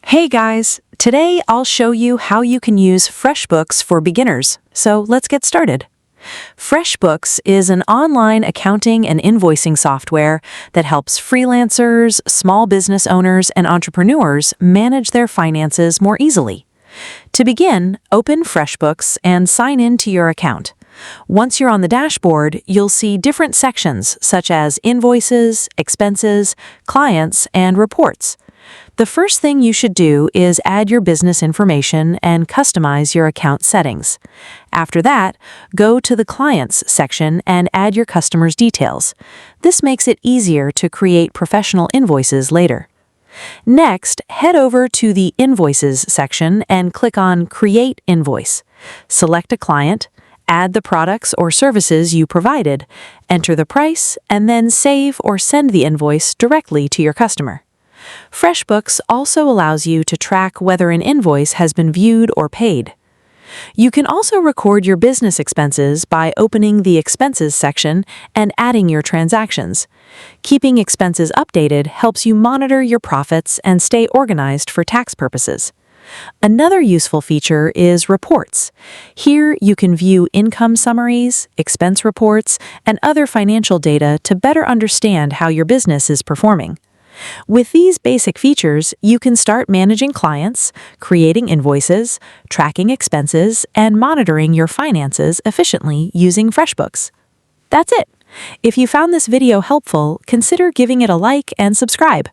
Hey guys, today I'll show you how you can use FreshBooks for beginners. So let's get started. FreshBooks is an online accounting and invoicing software that helps freelancers, small business owners, and entrepreneurs manage their finances more easily. To begin, open FreshBooks and sign in to your account. Once you're on the dashboard, you'll see different sections such as invoices, expenses, clients, and reports. The first thing you should do is add your business information and customize your account settings. After that, go to the Clients section and add your customers' details. This makes it easier to create professional invoices later. Next, head over to the Invoices section and click on Create Invoice. Select a client, add the products or services you provided, enter the price, and then save or send the invoice directly to your customer. FreshBooks also allows you to track whether an invoice has been viewed or paid. You can also record your business expenses by opening the Expenses section and adding your transactions. Keeping expenses updated helps you monitor your profits and stay organized for tax purposes. Another useful feature is Reports. Here you can view income summaries, expense reports, and other financial data to better understand how your business is performing. With these basic features, you can start managing clients, creating invoices, tracking expenses, and monitoring your finances efficiently using FreshBooks. That's it. If you found this video helpful, consider giving it a like and subscribe.